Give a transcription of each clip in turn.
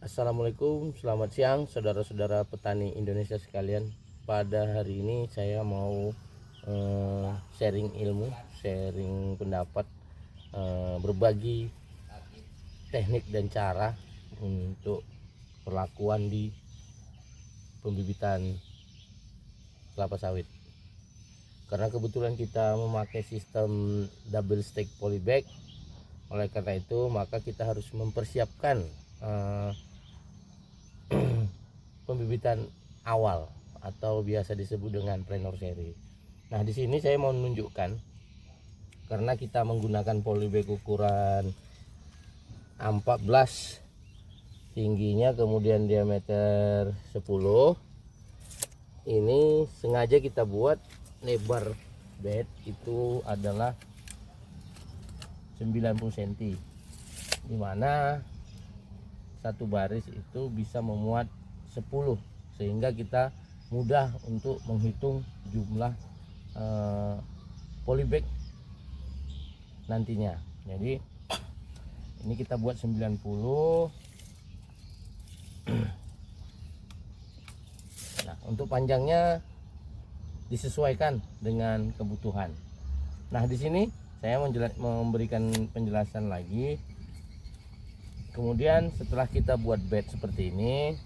Assalamualaikum, selamat siang saudara-saudara petani Indonesia sekalian. Pada hari ini saya mau sharing ilmu, sharing pendapat, berbagi teknik dan cara untuk perlakuan di pembibitan kelapa sawit. Karena kebetulan kita memakai sistem double stack polybag, oleh karena itu maka kita harus mempersiapkan pembibitan awal atau biasa disebut dengan planor seri. Nah, di sini saya mau menunjukkan, karena kita menggunakan polybag ukuran A14, tingginya kemudian diameter 10. Ini sengaja kita buat lebar bed itu adalah 90 cm, dimana satu baris itu bisa memuat 10, sehingga kita mudah untuk menghitung jumlah polybag nantinya. Jadi ini kita buat 90. Nah, untuk panjangnya disesuaikan dengan kebutuhan. Nah, di sini saya memberikan penjelasan lagi. Kemudian setelah kita buat bed seperti ini,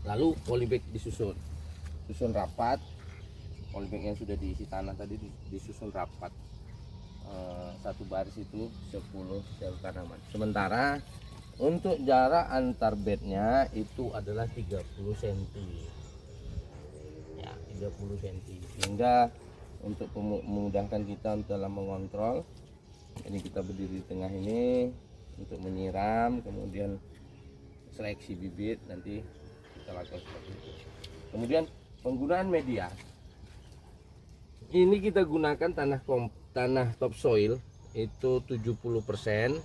lalu polybag disusun rapat. Polybag yang sudah diisi tanah tadi disusun rapat, satu baris itu 10 sel tanaman. Sementara untuk jarak antar bednya itu adalah 30 cm ya, 30 cm, sehingga untuk memudahkan kita dalam mengontrol. Ini kita berdiri di tengah ini untuk menyiram, kemudian seleksi bibit nanti kita lakukan seperti itu. Kemudian penggunaan media, ini kita gunakan tanah topsoil itu 70%,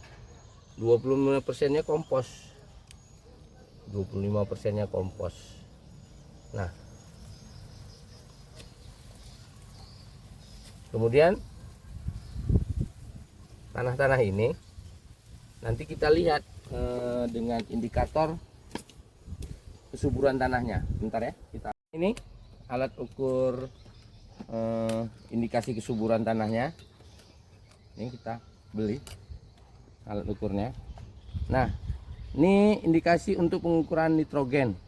25%-nya kompos, 25%-nya kompos. Nah, kemudian tanah-tanah ini nanti kita lihat dengan indikator kesuburan tanahnya. Bentar ya, kita ini alat ukur indikasi kesuburan tanahnya. Ini kita beli alat ukurnya. Nah, ini indikasi untuk pengukuran nitrogen,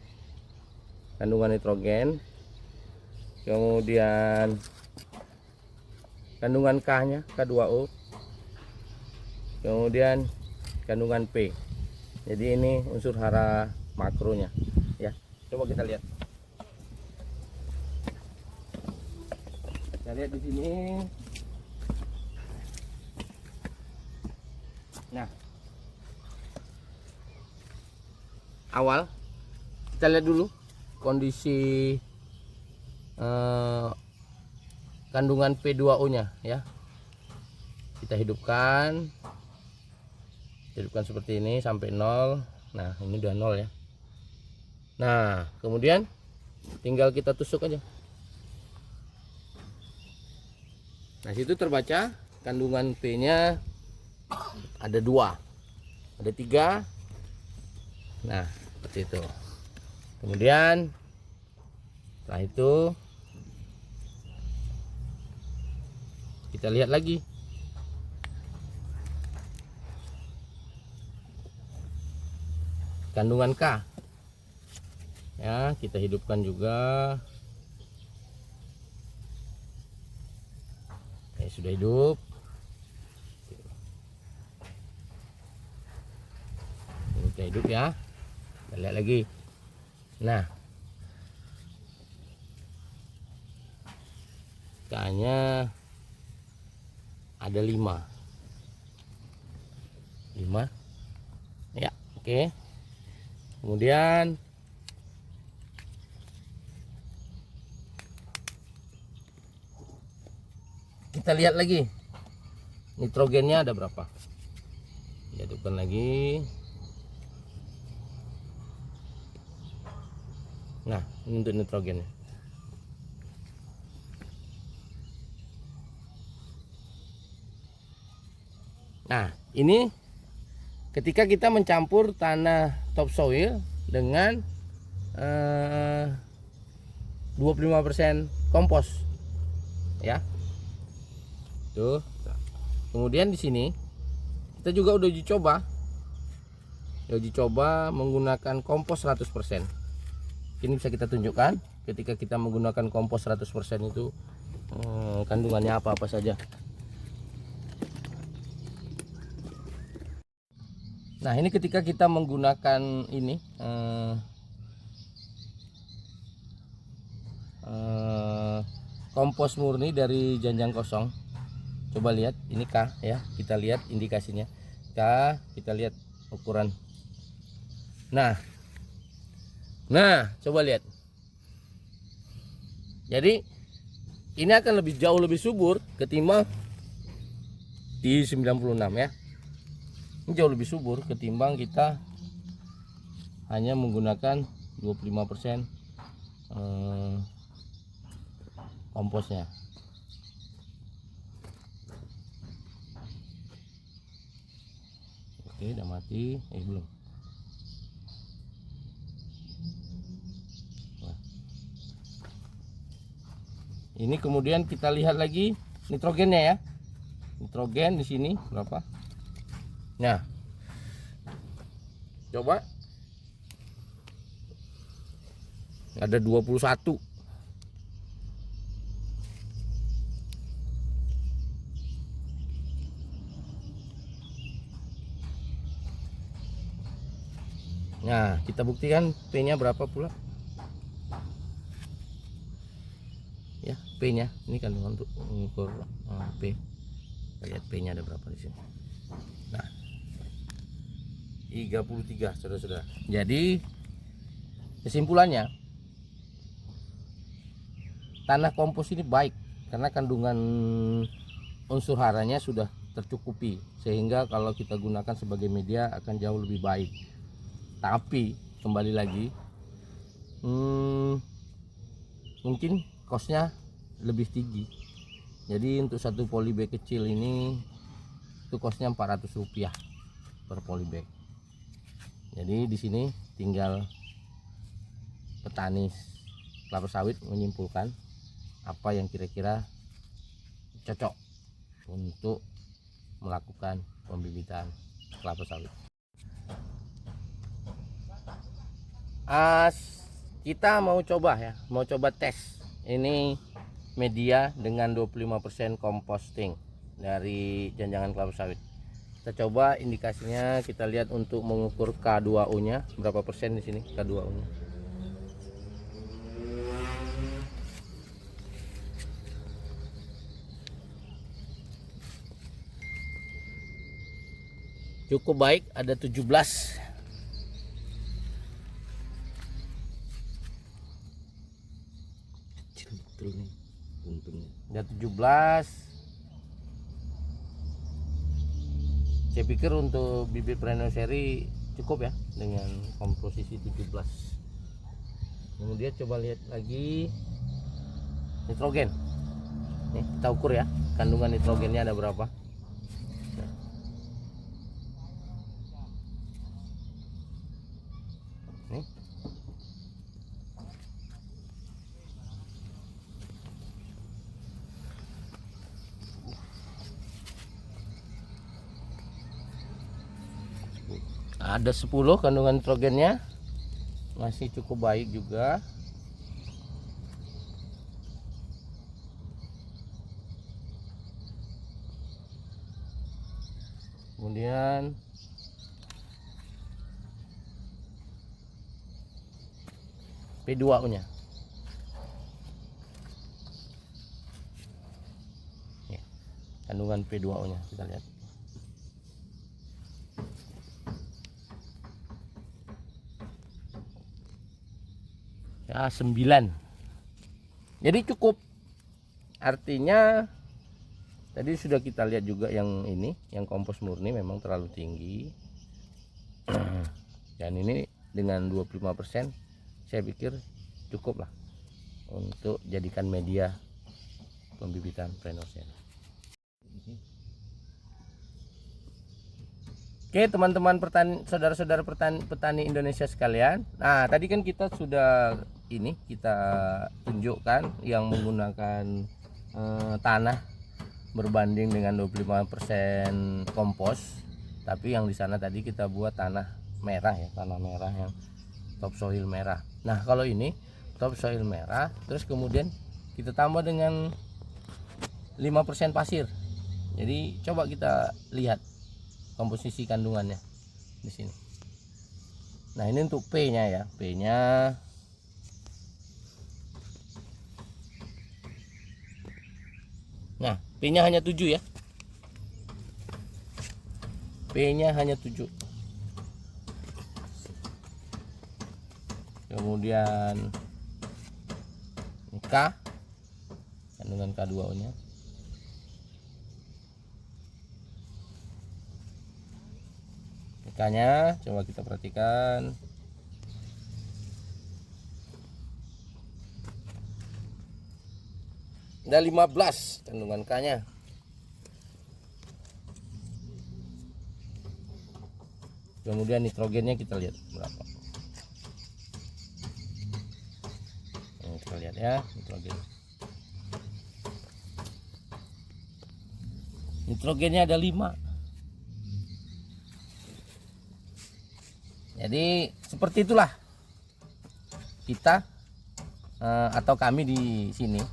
kandungan nitrogen, kemudian kandungan K-nya, K2O, kemudian kandungan P. Jadi ini unsur hara makronya ya. Coba kita lihat. Kita lihat di sini. Nah, awal kita lihat dulu kondisi kandungan P2O nya ya. Kita hidupkan seperti ini sampai 0. Nah, ini udah 0 ya. Nah, kemudian tinggal kita tusuk aja. Nah, situ terbaca kandungan P nya ada 2, ada 3. Nah, seperti itu. Kemudian setelah itu kita lihat lagi kandungan K ya, kita hidupkan juga. Sudah hidup. Ini sudah hidup ya. Kita lihat lagi. Nah, K-nya ada 5 ya. Oke. Kemudian kita lihat lagi nitrogennya ada berapa. Hidupkan lagi. Nah, ini untuk nitrogennya. Nah, ini ketika kita mencampur tanah topsoil dengan 25% kompos ya. Tuh. Kemudian di sini kita juga udah uji coba menggunakan kompos 100%. Ini bisa kita tunjukkan ketika kita menggunakan kompos 100% itu kandungannya apa-apa saja. Nah, ini ketika kita menggunakan ini kompos murni dari Janjang Kosong. Coba lihat ini K ya, kita lihat indikasinya K, kita lihat ukuran. Nah coba lihat. Jadi ini akan jauh lebih subur ketimbang di 96 ya. Ini jauh lebih subur ketimbang kita hanya menggunakan 25% komposnya. Oke, udah mati. Belum. Nah. Ini kemudian kita lihat lagi nitrogennya ya. Nitrogen di sini berapa? Nah, coba ada 21. Nah, kita buktikan P-nya berapa pula. Ya, P-nya. Ini kandungan untuk mengukur P. Kita lihat P-nya ada berapa di sini. Nah, 33, saudara-saudara. Jadi, kesimpulannya tanah kompos ini baik karena kandungan unsur haranya sudah tercukupi, sehingga kalau kita gunakan sebagai media akan jauh lebih baik. Tapi kembali lagi mungkin kosnya lebih tinggi. Jadi untuk satu polybag kecil ini itu kosnya Rp400 per polybag. Jadi di sini tinggal petani kelapa sawit menyimpulkan apa yang kira-kira cocok untuk melakukan pembibitan kelapa sawit. Kita mau coba tes ini media dengan 25% composting dari Janjangan kelapa sawit. Kita coba indikasinya, kita lihat untuk mengukur K2O nya berapa persen di sini K2O nya. Cukup baik, ada 17. Ada 17. Saya pikir untuk bibit perennial seri cukup ya dengan komposisi 17. Kemudian coba lihat lagi nitrogen. Nih, kita ukur ya kandungan nitrogennya ada berapa. Nih. Ada 10 kandungan nitrogennya, masih cukup baik juga. Kemudian P2O nya kandungan P2O nya kita lihat ya 9. Jadi cukup, artinya tadi sudah kita lihat juga yang ini, yang kompos murni memang terlalu tinggi. Dan ini dengan 25% saya pikir cukup lah untuk jadikan media pembibitan perennial seri. Oke teman-teman petani, saudara-saudara petani Indonesia sekalian. Nah tadi kan kita sudah kita tunjukkan yang menggunakan tanah berbanding dengan 25% kompos. Tapi yang di sana tadi kita buat tanah merah ya, tanah merah yang topsoil merah. Nah kalau ini topsoil merah, terus kemudian kita tambah dengan 5% pasir. Jadi coba kita lihat komposisi kandungannya di sini. Nah ini untuk P-nya ya, P-nya nah P-nya hanya 7 ya, P-nya hanya 7. Kemudian ini K, kandungan K2O-nya. K-nya coba kita perhatikan. Ada 15 kandungan K-nya. Kemudian nitrogennya kita lihat berapa. Ini kita lihat ya, nitrogen. Nitrogennya ada 5. Jadi seperti itulah kita atau kami di sini,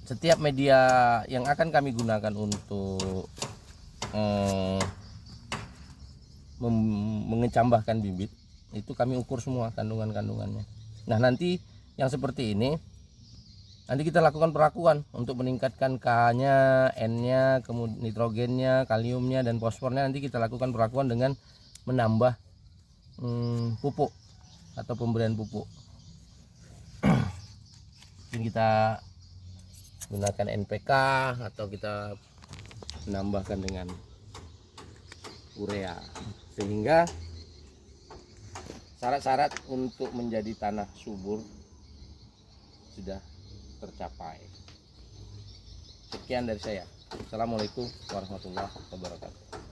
setiap media yang akan kami gunakan untuk mengecambahkan bibit itu kami ukur semua kandungannya. Nah nanti yang seperti ini nanti kita lakukan perakuan untuk meningkatkan K-nya, N-nya, kemudian nitrogennya, kaliumnya dan fosfornya. Nanti kita lakukan perakuan dengan menambah pupuk atau pemberian pupuk. Mungkin kita gunakan NPK atau kita menambahkan dengan urea, sehingga syarat-syarat untuk menjadi tanah subur sudah tercapai. Sekian dari saya. Assalamualaikum warahmatullahi wabarakatuh.